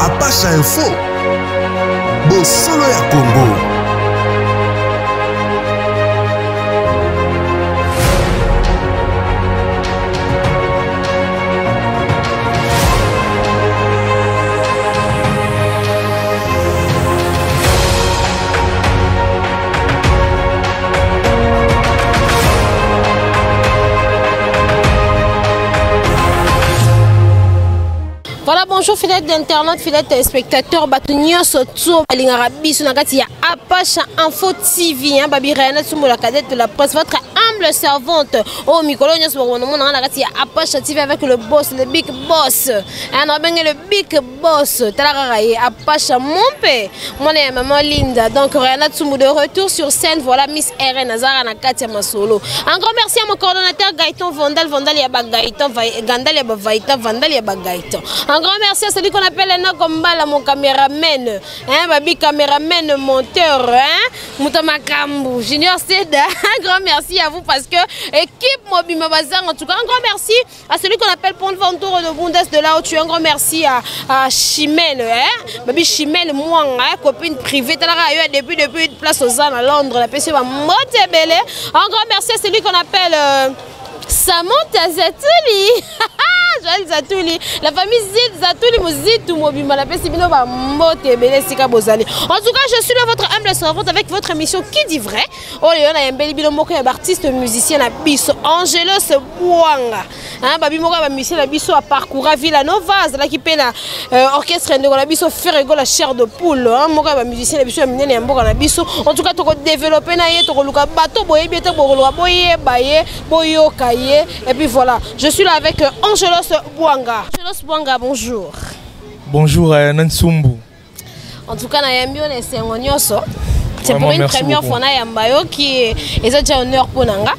Apache Info Bosolo ya Congo. Voilà, bonjour fidèles d'internet, fidèles téléspectateurs, Batunio Soto, Balingarabi, Sunagati, Apache Info TV, Babi Rayana Tsumbo, la cadette de la presse, votre humble servante. Oh, Mikolonia, Apache TV avec le boss, le big boss. Le big boss. Talaraye, Apache, mon père. Mon et maman Linda. Donc, Rayana Tsumbo de retour sur scène. Voilà, Miss Eren Nazara Nakatia Masolo. Un grand merci à mon coordonnateur Gaëtan Vandal, Yaba Gaëtan, Gandal Yaba Vaïta, Vandal Yaba Gaëtan. Un grand merci à celui qu'on appelle Nokombala, mon caméraman, hein, baby caméraman, monteur, hein, Moutamakambu, Junior Seda. Un grand merci à vous parce que équipe Mobima Bazar, en tout cas, un grand merci à celui qu'on appelle Pont Ventour de Bundes de là où tu es. Un grand merci à Chimène, hein, baby Chimène, moi, hein, copine privée, depuis une place aux Annes à Londres, la PC va monter belle. Un grand merci à celui qu'on appelle Samantha Zatouli. Joël Zatouli, la famille Zid Zatouli, Mozitou Mobima, la Pessibino va monter belle Sika Bozali. En tout cas, je suis là, votre humble servante avec votre émission Qui dit vrai. Oh, il y a un bel bilomoko, un artiste musicien, la biso, Angelos Bouanga. Hein, babi moko ba musicien la biso a parcouru Villanova, là qui peine orchestre de la biso faire la chair de poule. Hein, moko ba musicien la biso a miné mboka na biso. En tout cas, to développer na ye, to luka bateau boye bien to boye baye, boyo kaye et puis voilà. Je suis là avec Angelos Bouanga. Angelos Bouanga, bonjour. Bonjour Nansumbu. En tout cas, c'est pour une première fois qui est déjà honneur pour Nanga.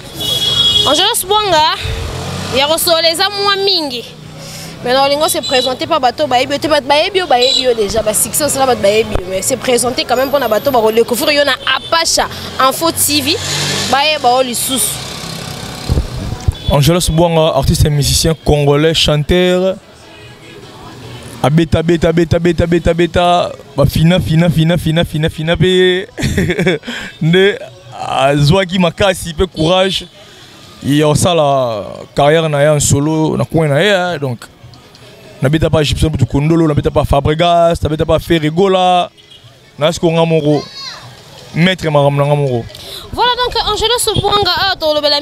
Angelos Bouanga, il y a reçu les amours mingi. Maintenant, on s'est présenté par Bateau Baébio. Tu vas Baébio déjà. Succès, c'est là Baébio. Mais c'est présenté quand même pour un bateau. On découvrir il y a Apache Info TV. Baébio, Angelos Bouanga, artiste et musicien congolais, chanteur. Abeta, beta, fina, ne Zouaki Makasi, peu courage. Il y a ça la carrière en solo, donc. N'habite pas Gypsum pour Kondolo, n'habite pas Fabregas, n'habite pas Ferrigola, n'habite pas Ngamoro. Maître Maramoro. Voilà donc Angelos Bouanga,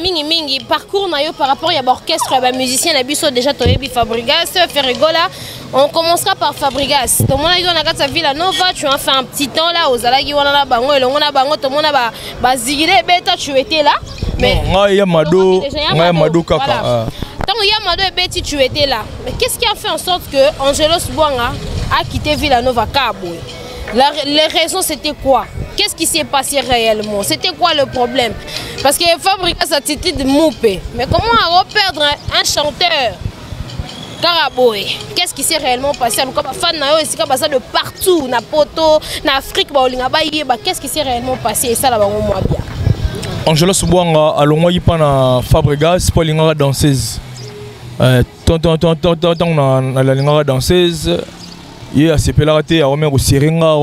mingi parcours par rapport à l'orchestre, à musicien, à biso déjà Toyebi Fabregas, Ferrigola. On commencera par Fabregas. Tout le monde a dit on a Villanova, tu as fait un petit temps là, aux Alagi, on a bango, et on a bango, tout le monde a zigilé, bêta, tu étais là. Mais il y a Mado, Kaka. Tant qu'il y a Mado et Betty, tu étais là. Mais qu'est-ce qui a fait en sorte que Angelos Bouanga a quitté Villanova Kaboué? Les raisons c'était quoi? Qu'est-ce qui s'est passé réellement? C'était quoi le problème? Parce que Fabregas a été de moupé. Mais comment reperdre un chanteur Karaboué? Qu'est-ce qui s'est réellement passé? Comme fan de partout, na poto, na Afrique, qu'est-ce qui s'est réellement passé? Et ça là-bas, moi bien. Angelos Bouanga a l'ongwa na Fabregas pour l'ingara danseuse. Tant na la lingara danseuse, il a s'est pélarté à Omer au Siringa,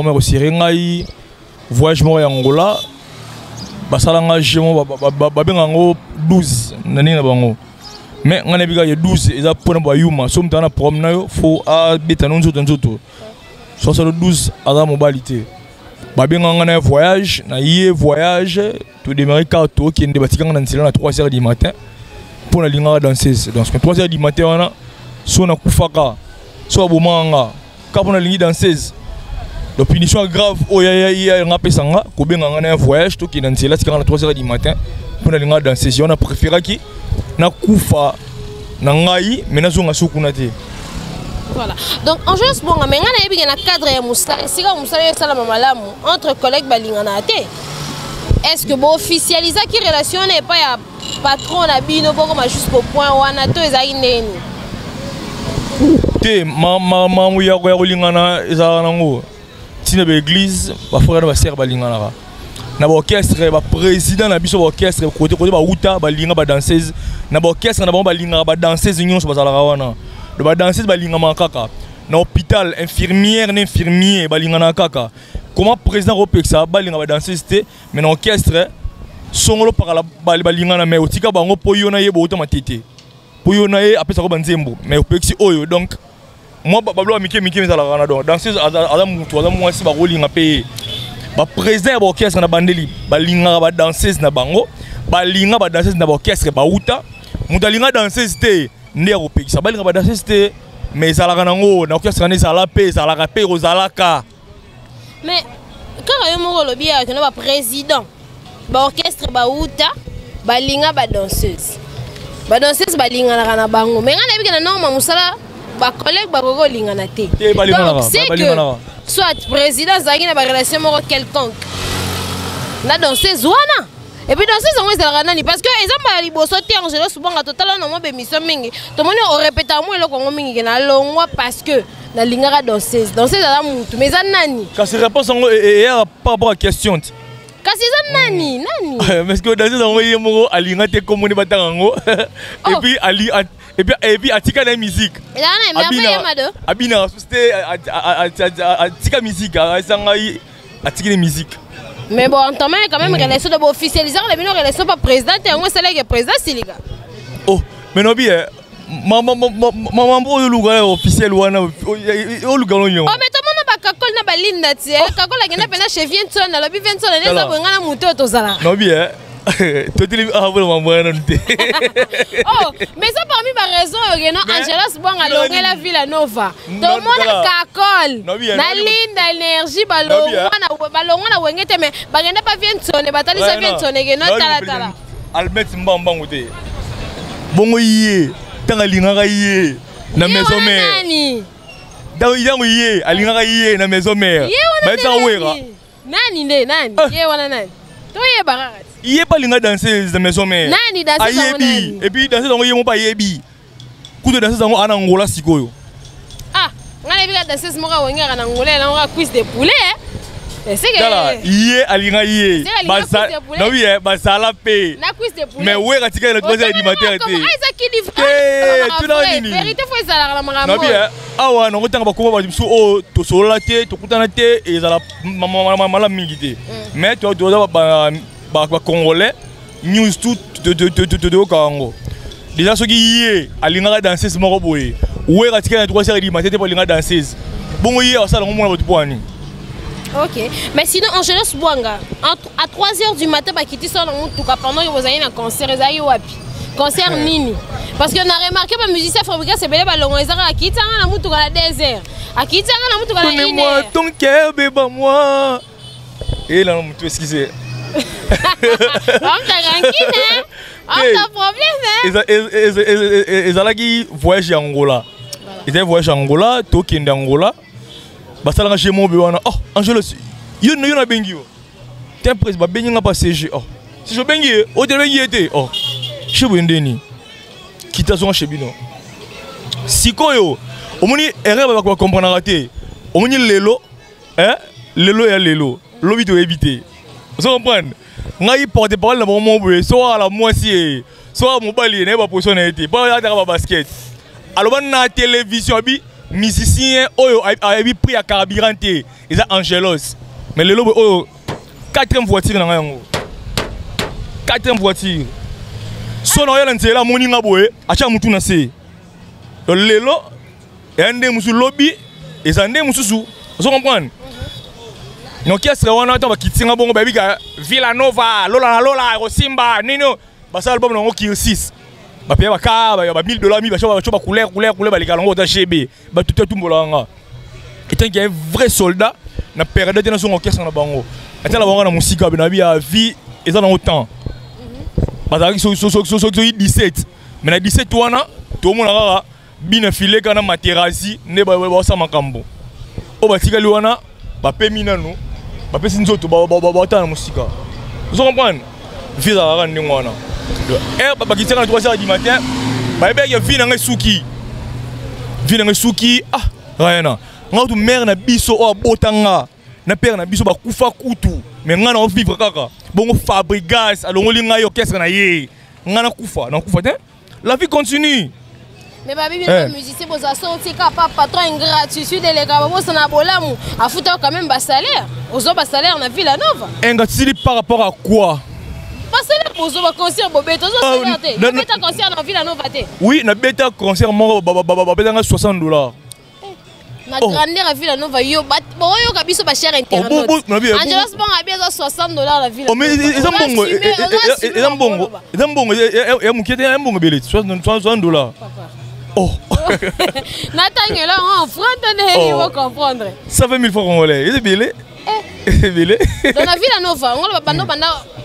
voyage à Angola. Basalanga jemo babengango 12 nani na bango. Mais on a biga ya 12 eza pona ba yuma somme tana promenade na yo faut a beta nonzo nzoto. So ça le 12 à mobilité. Babenganga na voyage na yé voyage tout démarrer carto qui est batikanga na nsela na 3h du matin pour la lingara danseuse. Donc 3h du matin on a so na kufaka so bomanga quand on a lingi danseuse. La punition grave, oh ya ngapé sanga, kobenga na voyage to ki na nsela tika na 3h du matin pour la lingara danseuse. On a préféré qui na kufa na ngai mais na zonga sukuna te. Voilà. Donc Angelos Bouanga mais ngana yebi na cadre ya musala, sika musala ya sala mamalamu entre collègues balingana te. Est-ce que bon officialiser qui relation n'est pas ya patron na bino boko ma jusqu'au point wana to ezaki ndeni? Te mamu ya kolingana ezala nango. Tina be église ba frère ba sœur balingana. Na ba orchestre ba président na biso ba orchestre côté ba uta ba linga ba danseuse na ba orchestre na ba linga ba danseuse nyonso ba zala wana. De ba danseuse ba linga makaka. na hôpital infirmière n'infirmier balingana kaka comment président Ropexa balinga ba danseuse te mais na orchestre songolo par la balingana mais otika bango po yona ye bo matete po yona ye apesa ko banzembo mais opexi oyo donc moi bablo amike mike mezala kana donc danseuse ala mutu ala mwasi ba rolinga pe ba président ba orchestre na bandeli balinga ba danseuse na bango balinga ba danseuse na ba orchestre ba uta mudalinga danseuse te ne Ropexa balinga ba danseuse te mais ça la kanango na orchestre ne ça la paix ça la paix rozalaka mais quand yo moko lobi ya que ba président ba orchestre ba uta balinga ba danseuse balinga na kana bango mais ngana bikena norma musala ba collègue ba gogo linga na te donc c'est que soit président zaki na ba relation moko quelconque na danseuse wana et puis danseuse on ezala nani parce que exemple ya liboso te Angelo Subanga total na mo be mission mingi to moni on répète mo eloko ngo mingi na longwa parce que na lingara danseuse ala mutu mais za nani kasi réponse ngo et par rapport à question kasi za nani parce que danseuse ngo yemo alinga te komoni batanga ngo et puis atika na musique abina susté atika musique asanga atika na musique. Mais bon, en temps quand même, relation de officialiser les mineurs relation pas président et on sait que président c'est les gars. Oh, mais non bien. Maman pour le lugar officiel ou ana au lugar l'union. Oh mais tout le monde n'a pas kakol na balinda tie. Kakol la gena pena chef Vienson, la bi Vienson na ça bonga na muto to zala. Non bien. Toi tu ah vraiment moi non te. Oh, mais ça parmi ma raison non Angela Subanga longue la Villa Nova. Tout le monde kakol. Na linda énergie balonga na wengete mais bagenda pas Vienson et batali ça Vienson et non tala. Albert Mbamba ngote. Bongo yé. Tanga lingaka yé na maison mère. Dans yango yé alingaka yé na maison mère. Ba ta wera. Nani yé wana nani. To yé baraka. Yé pas linga danseuse de maison mère. Nani danseuse nani. Et puis danseuse ngo yé mo pas yebi. Coup de danseuse ngo ana ngola sikoyo. Ah, ngana bika danseuse mo ka wenga kana ngola na ngo cuisse de poulet. C'est que yé alinga yé. Basa non oui basala pe. Na cuisse de poulet. Mais ouais katika le 3h du matin te. Tu n'as ni. Vérité faut ça la mama. Non bien. Ah ouais non tanga ba ko ba biso o to solola te to kutana te et za mala mingi te. Mais tu dois ba congolais news tout de Congo. Déjà ceux qui yé alinga danseuse moko boye. Ouais katika le 3h du matin te pour linga danseuse. Bon yé ça la mo na ba poani. Ok, mais sinon Angelo Subanga, à 3h du matin, bah, quitter ça pendant que vous avez un concert, vous avez wapi concert nini. Parce qu'on a remarqué que les musiciens fabriqués c'est bien long, ils ont quitté la moutou à la désert, à quitter la moutou à la désert. Moi ton cœur bébé moi. Et là on moutou excusez. On t'a tranquille on t'a problème. Ils allaient qui voyage en Angola. Ils allaient voyage en Angola, Tokyo Angola. Basalanga chez moi bewana oh Angelo yo na bengi yo t'es presse ba bengi nga pas CG oh si je bengi o de bengi était oh chez bondeni kita zo chez bino sikoyo omoni erreur ba comprendre raté omoni lelo lelo ya lelo lobi to éviter vous comprenez ngai porte parole na moment boye so ala moisi so mobali na ba position na été pas ya ba basket alors na télévision bi musicien oyo a pris à carburant ils ont Angelos mais le lobo oyo 4e voiture na yango 4e voiture so na yala nzela moninga boye acha mutu na se lelo ende musu lobby ezande mususu vous comprenez no orchestre wana ta bakitinga bongo ba bika Villa Nova lola Rosimba nino basa album na ngo ki 6 ba paye ba ka ba $1000 mi ba choba couleur ba likalongo ta GB ba tout mbolanga étant qu'il y a un vrai soldat na période de son orchestre na bango étant la bango na musique ba na bia vie et ça dans autant ba za so 17 mais na 17 wana to mona kaka bina filé kana materasi ne ba sa makambo o ba tika liwana ba pe minano ba pe sinzoto ba ta na musique vous comprenez vie za kaka ndingo wana bah qui tient à 3h du matin, bah il y a vin souki. Vin souki, ah, rien. On a mère na biso o botanga, na père na biso ba kufa kutu, mais on a vivre kaka. Bon fabrigas, alors on linga yo orchestre na ye. On a kufa, na kufa te. La vie continue. Mais babi bien musicien boza sorti ka pas patron gratuit sur les gars bossa na bolamu afuta quand même bas salaire. Ozo bas salaire na Villanova. Ngati par rapport à quoi? Parce que bozo ba concert bobeto ozo salaire té. Beta concert na Villanova té. Oui, na beta concert mo beta $60. Na grandeur à Villanova yo boyo kabiso ba cher internaute. Angelos bon a bien $60 la Villanova. Oh mais ils ont bongo. Ils ont bongo. Ils ont bongo. Et mukete un bongo belé $60. Oh. Nathan là en France il faut comprendre. 120 000 francs congolais. Il est belé. Il est belé. Dans la Villanova, on va bando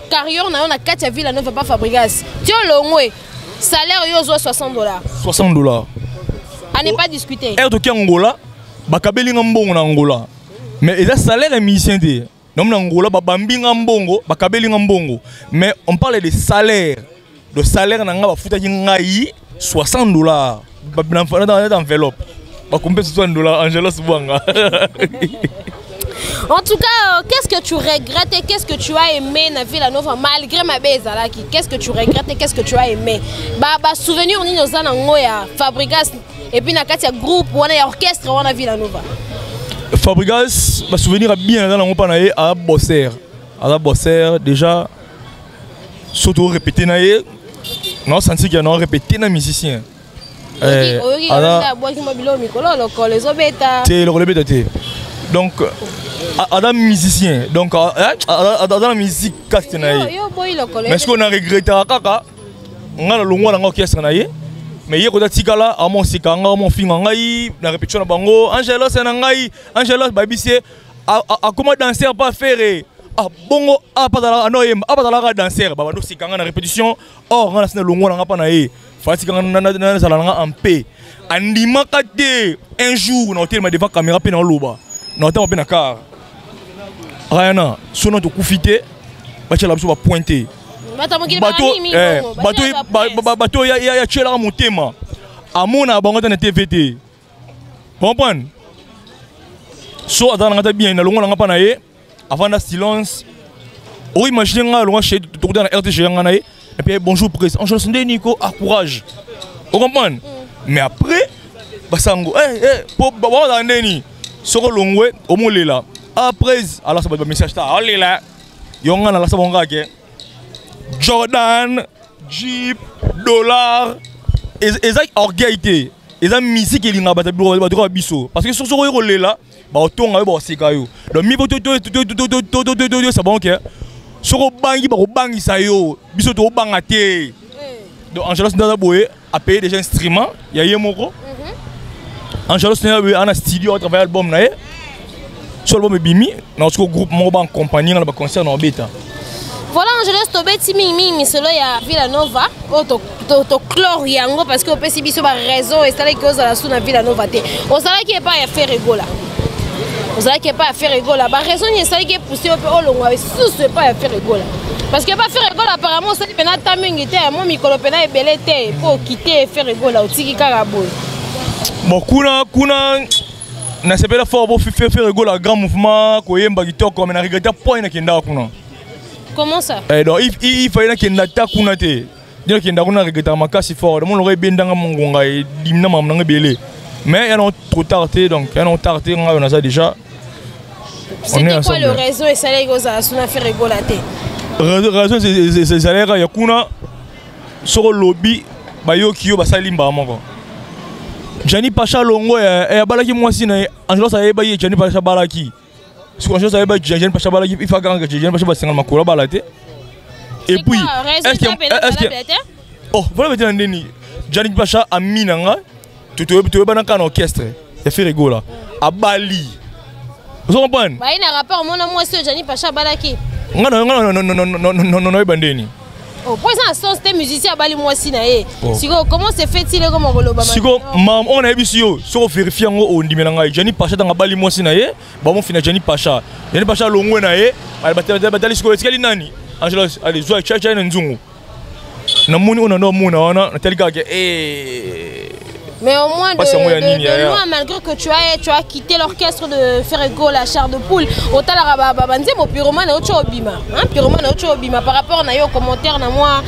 carrière na na kati ya Villanova pas Fabregas. Tu longwe. Salaire yo $60. $60. À ne pas discuter. Et to ki Angola, bakabeli ngambongo na Angola. Mais il a salaire de musicien té. Donc na Angola ba bambi ngambongo, bakabeli ngambongo. Mais on parle de salaire. Le salaire na nga ba futa ki ngai $60. Dans l'enveloppe. Bah, combien $60 Angelos Bouanga. En tout cas, qu'est-ce que tu regrettes et qu'est-ce que tu as aimé dans Villanova malgré ma baisse là qui qu'est-ce que tu regrettes et qu'est-ce que tu as aimé? Bah souvenir ni nos anango ya Fabregas et puis na katia groupe on a orchestre on a Villanova. Fabregas bah souvenir bien dans on naé à Bosser. À la Bosser déjà surtout répéter naé. Non senti qu'il y a non répéter na musicien. Donc, Adam musicien, donc dans la musique castenaï. Mais est-ce qu'on a regretté à Kaka? On a le long de l'orchestre naïe. Mais hier, quand on a là, à mon sikanga, mon film en naï, la répétition de bango, Angelos en naï, Angelos babissé, à comment danser pas faire. Ah bongo ah pas dans la danser, bah nous sikanga la répétition. Or on a le long de pas naï. Fatika na salanga en paix. Andima kate un jour na hotel ma devant caméra pe na loba. Na hotel pe na car. Rayana, sono to kufite, ba tshela biso ba pointer. Bateau ya tshela motema. Amona bango na TVT. Comprendre? So adana ngata bien na longo nga pa na ye avant la silence. O imagine nga longo chez to na RTG nga na ye. Et puis bonjour presse. Angelos Nico, courage. Vous comprenez? Mais après, basango, pour bawa ndeni, soko longwe, omole là. Après, alors ça va être message ta. Allez là. Yonga na la sabonga ke. Jordan, Jeep, dollar. Eza orgueillité. Eza musique qui linga bata biro biso. Parce que sur soko rolé là, ba otonga ba sika yo. Donc mi boto ça bon ke. Soko bangi ba bangi sa yo biso to banga te. Donc Angelos Ndada Boye a payé des instruments, il y a Yemoko. Angelos Ndada Boye a un studio à travers l'album na ye. Sur l'album Bimi, dans ce groupe mo ba compagnie na ba concert na beta. Voilà Angelos Tobeti mimi solo ya Villanova, to chlore yango parce que opesi biso ba raison et ça que ozala suna Villanova te. Ozala qui est pas à faire rigola. Ozala qui est pas à faire rigola. Ba raison ni ça qui est poussé au olongwa sous pas à faire rigola. Parce que pas faire rigolo apparemment ça dépend de ta mingité moi mikolo pena ebelete pour quitter faire rigolo otiki kaka boy. Bon kuna na sepela fort pour faire rigolo à grand mouvement ko yemba kitoko mais na regrette point na kenda kuna. Comment ça? Donc il fallait que na ta kuna te. Dire que ndakuna regrette makasi fort mon aurait bien dans mongonga et dimna mamna belé. Mais ils ont trop tardé donc ils ont tardé on a ça déjà. C'était quoi le réseau et ça les gars ça a fait rigolo te? Raison c'est salaire ya kuna sur lobby bayo kiyo basalimba moko Jani Pacha longo ya balaki mwasi na Angelos ayeba ye Jani Pacha balaki parce que Angelos ayeba Jani Pacha balaki il faut que Jani Pacha basenga makolo balate et puis est-ce que oh voilà maintenant ndeni Jani Pacha aminanga tu bana kan orchestre ya fait rigola à Bali vous comprenez ba ina rapport mona mwasi Jani Pacha balaki non bandeni. Oh, pour ça sens tes musiciens bali moi si na e. Siko comment se fait-il comme ngoloba? Siko mam on a bisio so vérifier ngo on dimelanga Jani Pacha dans bali moi si na e. Ba mon fina Jani Pacha. Jani Pacha longwe na e. Batali siko etikali nani? Angelos allez zo chacha na nzungu. Na moni on no mona ona telika ke mais au moins de loin, malgré que tu as quitté l'orchestre de Ferrego, la chair de poule, autant la babanze, mon pyromane est au bima. Pyromane est au bima. Par rapport à nos commentaires, moi,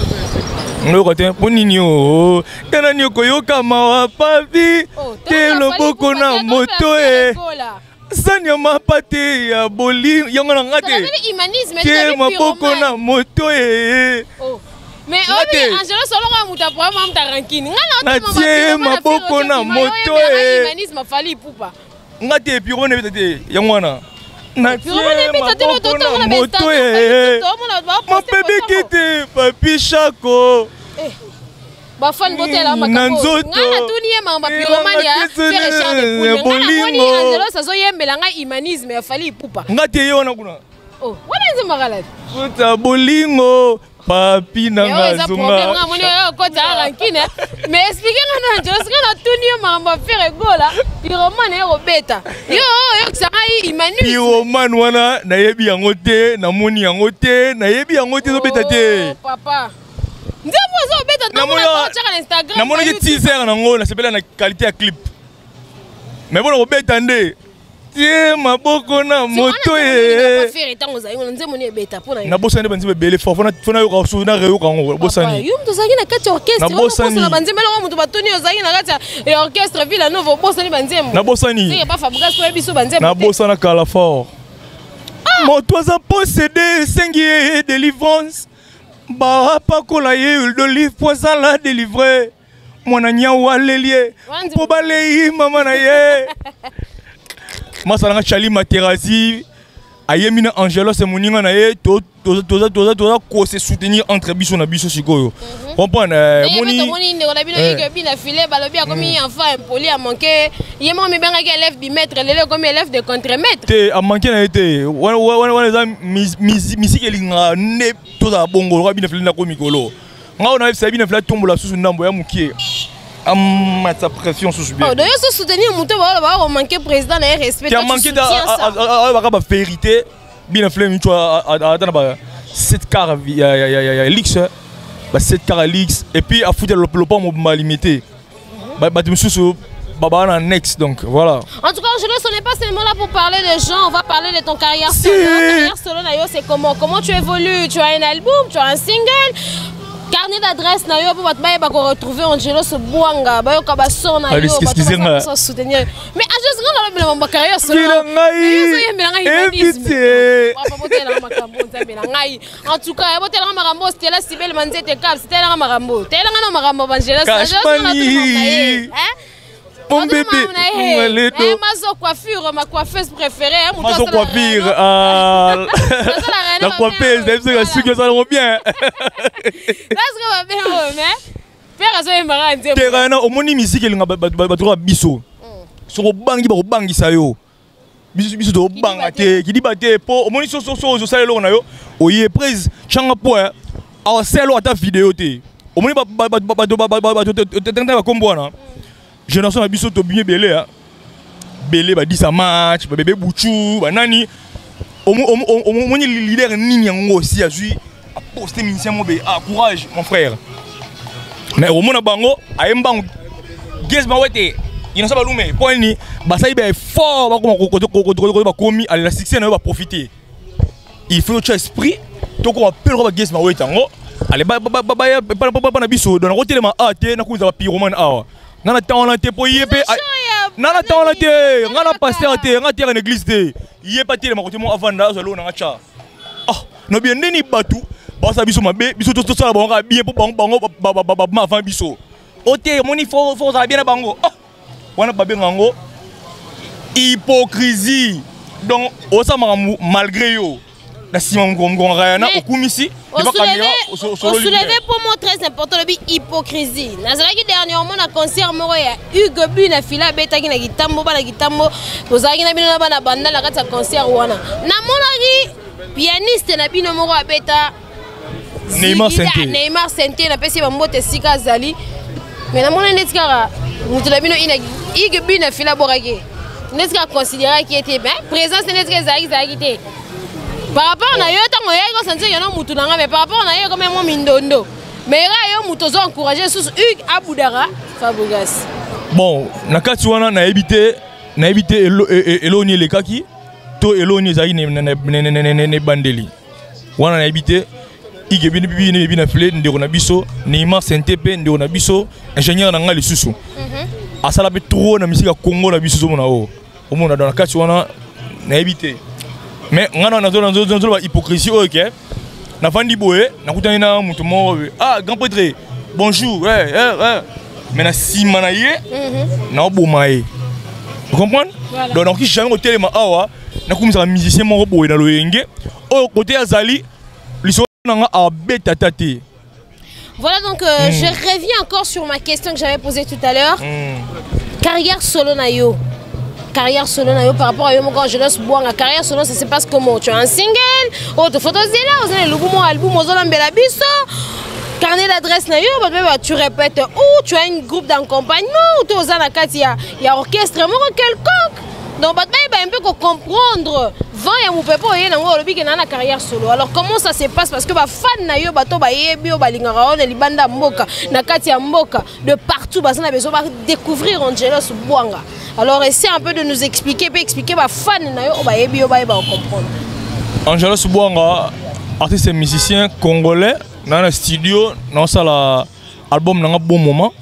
Ngo kote ponini o. Kana ni koyoka mawa papi. Te loboko na moto e. Sanya mapate ya boli yango na ngate. Te maboko na moto e. Mais Angelo Solonga muta pour moi muta rankini. Ngana tie maboko na moto e. Humanisme fali pupa. Ngate pirone bitete yango wana. Na tie maboko na moto e. Ma bébé kite papi chako. Bafan botela makambo. Ngana tuniye mamba piromani ya faire charme pour ngana Angelo sazo yembela nga humanisme ya fali pupa. Ngate yona kuna. Oh, wana nze magalade. Puta bolingo. Papi na ngazunga. Mais expliquez-moi, je suis tout mamba faire gola. Pyroman et Robeta. Yo, ça imani. Pyroman wana na yebi yango te, na moni yango te, na yebi yango te Robeta te. Papa. Nzembo zo beta na moni na Instagram. Na moni ki teaser nango na sepela na qualité ya clip. Mais bon Robeta nde. Tie maboko na moto e. Na bosa ne banzi bele fo fona yo ka so na reyo kango bosani. Yo mto zaki na kati orchestre. Na bosa na banzi melo mto batoni yo zaki na kati orchestre Villa Nova bosa ni banzi mo. Na bosa ni. C'est pas Fabregas ko biso banzi mo. Na bosa na kala fort. Moto aza possédé sengi délivrance. Ba pa kola ye de livre poisa la délivrer. Mwana nya walelie. Po balei mama na ye. Masalanga Chali Materazzi ayemina Angelo c'est moninga na ye toza ko se soutenir entre biso na biso sikoyo comprendre moni ne la bino que bina filé balobi akomi enfant impoli a manqué yemo mi benga ke élève bi maître lelo comme élève de contre-maître te a manqué na été wana za musique elinga ne toza bongo ko bina filé na ko mikolo nga ona fisa bina filé tombola susu ndambo ya mukie sa pression sous bien. D'ailleurs, ce soutenir mon va manquer président et respect. Tu as manqué de vérité. Bien flemme, tu as 7 quarts Lix, 7 quarts Lix et puis à foutre le plan m'a limité. Tu me sous Baba next donc voilà. En tout cas, Angelo, ce n'est pas seulement là pour parler de gens, on va parler de ton carrière solo. Carrière solo, c'est comment tu évolues, tu as un album, tu as un single. Carnet d'adresse na yo pour retrouver Angelo ce boanga ba yo ka ba son na yo ba soutenir mais Angelo ngala la carrière solo en tout cas botela marambo c'était la Sibel Manzete cap c'était la marambo tela ngana marambo Angelo mon bébé, ma coiffeuse préférée. Ma coiffure, la coiffeuse, c'est sûr que ça va bien. Terrain, au moni musique, il y a biso. Sur le banc, il y a bangi sayo. Biso to banga te, qui dit baté po, au moni so ça le na yo. Oye prise, changa point. A selo ata vidéo te. Au moni ba combo na. Génération abiso to bien belé hein. Belé ba 10 match, ba bébé Bouchou, ba nani. Omoni leader nini yango aussi a jui a poster musicien mo be courage mon frère. Mais au mona bango a embango Guess ba wete. Il n'a pas lumé. Point ni ba ça ibe fort ba ko ba komi à la succès na ba profiter. Il faut que esprit to ko appelle ba Guess ba wete ngo. Allez ba na biso dans côté de ma ate na ko za pyroman awa. Nana tawana te po yepé nana tawana te ngana pasteur te ngati en église te yepa te ma côté mo avanda zo lo na cha ah no bien neni batu ba sa biso mabe biso to sala bango bien po bango ma avant biso ote moni fo za bien na bango ah wana babe ngango hypocrisie donc o sa malgré yo na sima ngongo ngayana okumisi soulevé pour moi très important le hypocrisie nazalaki dernièrement na concert moko ya Hugo Bu na fila betaki na gitambo bana gitambo tozalaki na bino na bana banda na kati ya concert wana namonaki pianiste na bino moko abeta Neymar Sente na pesi ba mbote sika zali mais namona neti kaka mutu na bino ina Hugo Bu na fila boraki neti kaka considérer qui était bien présence neti kaka zali te. Par rapport à yo tango yo sentir yo mutu nanga mais par rapport à yo comme moi mindondo mais là yo mutu zo encourager sous Hugues Aboudara Fabregas bon nakati wana na éviter eloni le kaki to eloni zaki ne bandeli wana na éviter Ige bina filé ndeko na biso, Neymar Saint-Épé ndeko na biso, ingénieur na nga lisusu. Asala be trop na musique Congo na biso zo mona o. O mona dans la kati wana na éviter. Mais ngana na zo ba hypocrisie o ke. Na vandi boye, na kutani na mutu mo ah grand prêtre. Bonjour. Mais na sima na ye na obomaye. Vous comprenez? Voilà. Donc si jamais au téléma awa, na kumisa musicien mo boye na loyenge. O côté azali voilà donc je reviens encore sur ma question que j'avais posée tout à l'heure. Carrière solo nayo. Carrière solo nayo par rapport à yo mon jeunesse boanga carrière solo ça se passe comment? Tu as un single, autre photos là, vous avez le album ozolambela biso. Carnet d'adresse nayo, tu répètes ou tu as un groupe d'accompagnement ou tu as un kati ya orchestre quelconque. Donc, un peu comprendre. Vent ya mupepo yé nango lobi ke na carrière solo. Alors comment ça se passe parce que ba fan na yo bato ba yebi o balingara on libanda mboka na kati ya mboka de partout ba na besoin ba découvrir Angelos Bwanga. Alors essaie un peu de nous expliquer ba fan na yo ba yebi o ba comprendre. Angelos Bwanga artiste et musicien congolais dans le studio dans ça album nanga bon moment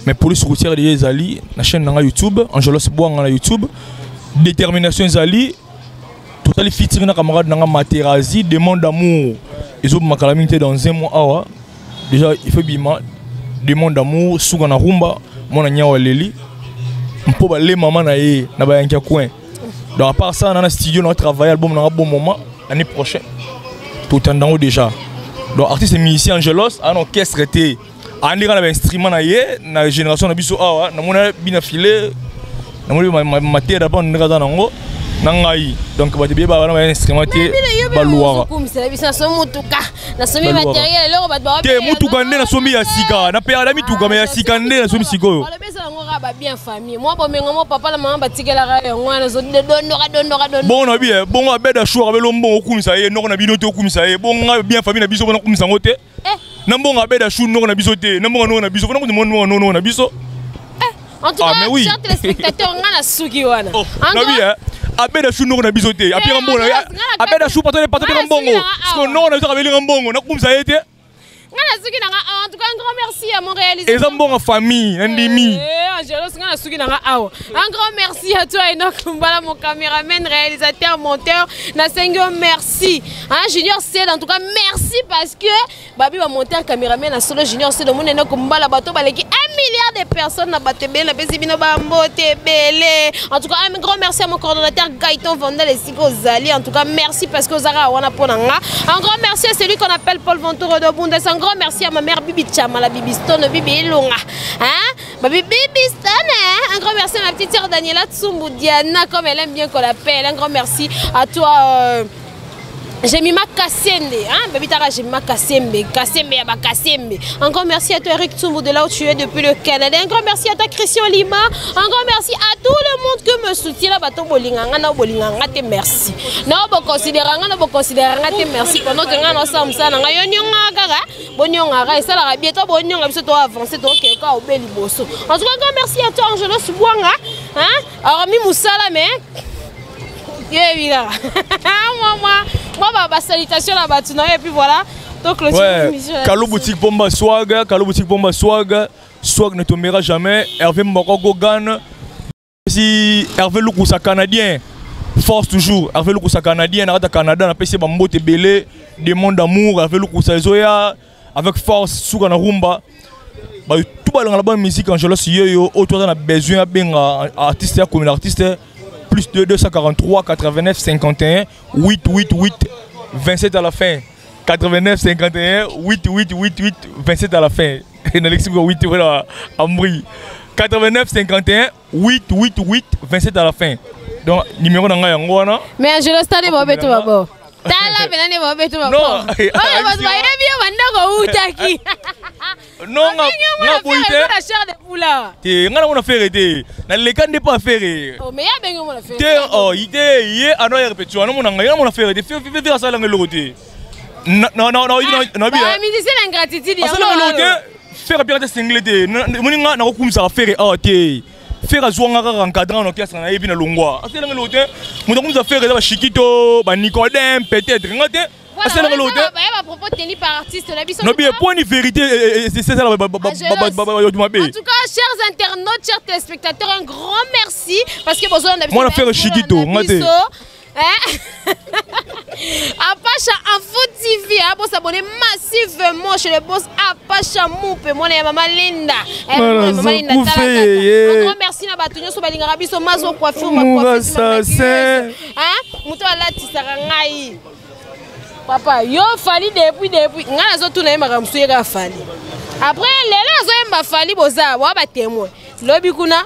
mais police routière de Zali na chaîne nanga YouTube Angelos Bwanga na YouTube détermination Zali total featuring na camarade nanga Materazi demande d'amour ils ont makalamité dans un mois awa déjà il faut bima demande d'amour suka na rumba mona nyawa leli mpo ba le maman na ye na ba yankia coin donc à part ça dans le studio on travaille album nanga bon moment l'année prochaine tout en déjà donc artiste et musicien Angelos un orchestre était en lira na instrument na ye na génération na biso awa na mona bina filé na mona matière d'abord ndika za nango nangai donc ba tebie ba na instrument te ba luara comme ça bisa so mutuka na somi matériel lelo ba ba te mutuka nde na somi ya sika na pe ala mituka mais ya sika nde na somi sikoyo wala besa ngo ba bien famille moi ba mengo mo papa la maman ba tikela ga ngwana zo dondora bon na bien bon abeda choura be lombo okumisa ye noko na bino te okumisa ye bon bien famille na biso na okumisa ngote na mbongo abeda chou noko na biso te na mbongo na biso fona ko no na biso en tout cas chers téléspectateurs ngana suki wana na bien abeda chou noko na biso te apira mbongo abeda chou patone mbongo parce que non na biso kabeli mbongo na okumisa ye te en tout cas un grand merci à mon réalisateur. Et un bon famille, un demi. Un grand merci à toi Enoch Lumbala, mon caméraman, réalisateur, monteur. Nasengo, merci. Hein, Junior C, en tout cas merci parce que Babi va monter un caméraman à solo Junior C. Le monde Enoch Lumbala bateau baleki 1 milliard de personnes na batebele, bezibino bambote belé. En tout cas un grand merci à mon coordonnateur Gaëtan Vandel et Siko Zali. En tout cas merci parce que Zara wana ponanga. Un grand merci à celui qu'on appelle Paul Ventouro de Bundes. Un grand merci à ma mère Bibi Chama, la Bibi Stone, Bibi Ilunga. Hein? Bibi Stone, hein? Un grand merci à ma petite sœur Daniela Tsumbu Diana, comme elle aime bien qu'on l'appelle. Un grand merci à toi. Jemima Kassembe, hein? Baby Tara Jemima Kassembe, Yaba Kassembe. Un grand merci à toi Eric Tsumbu de là où tu es depuis le Canada. Un grand merci à toi Christian Lima. Un grand merci à tout le monde que me soutient là bato bolinganga na bolinganga te merci. Non bo considéranga te merci pendant que ngana ensemble ça nga yonyonga kaka bonyonga ça la bientôt bonyonga biso to avancer to ke ka obeli boso. En tout cas un grand merci à toi Angelos Bwanga, hein? Alors mi musala mais moi salutation là et puis voilà donc le Kalo boutique Pomba swag ne tombera jamais. Hervé Mokoko gagne si Hervé Lukusa canadien force toujours Hervé Lukusa canadien na Canada na PC bambote belé demande d'amour Hervé Lukusa zoya avec force suka na rumba ba tout ba la bonne musique Angelos yo autour on a besoin benga artiste comme artiste plus de 243 89 51 888 27 à la fin 89 51 888 27 à la fin et dans l'explique 8 voilà Ambri 89 51 888 27 à la fin donc numéro d'anga yango wana mais Angelos tali bobeto babo tala benane bobeto babo non non nga boite la chair de poula te nga na faire te na le kan de pas faire oh mais ya bengo na faire te oh ite ye ano ya répétition ano mona nga na faire te faire ça la ngelo te non bien mais c'est l'ingratitude ya ngelo te faire bien te single te moni nga na ko kumisa faire ah te faire zwanga ka encadrant en orchestre na yebi na longwa asela ngelo te mo kumisa faire ba Chiquito ba Nicodème peut-être nga te Asala ngalo te. Ba propos tenu par artiste na biso. Non bien point de vérité c'est ça la En tout cas, chers internautes, chers téléspectateurs, un grand merci parce que besoin d'habitude. Moi on a fait Chigito, ngate. Apache Info TV, pour s'abonner massivement chez le boss Apache Moupe, mon et maman Linda. Maman Linda, un grand merci à Batunyo sur Balingarabi, sur Mazo Coiffure, ma coiffure. Mouto ala tisarangai. Papa, yo fali depuis. Ngana zo tuna yema kamsuye fali. Après, les là zo fali boza, wa ba témoin. Lobi kuna.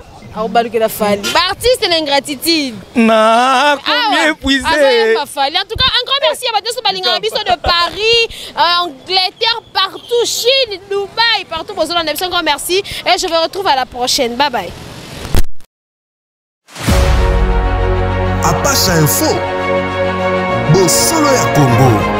La fali. Artiste l'ingratitude. Na, combien épuisé. En tout cas, un grand merci à Bateau Balingarabi de Paris, Angleterre, partout, Chine, Dubaï, partout. Un grand merci et je vous retrouve à la prochaine. Bye bye. Apache Info. Bosolo ya Congo.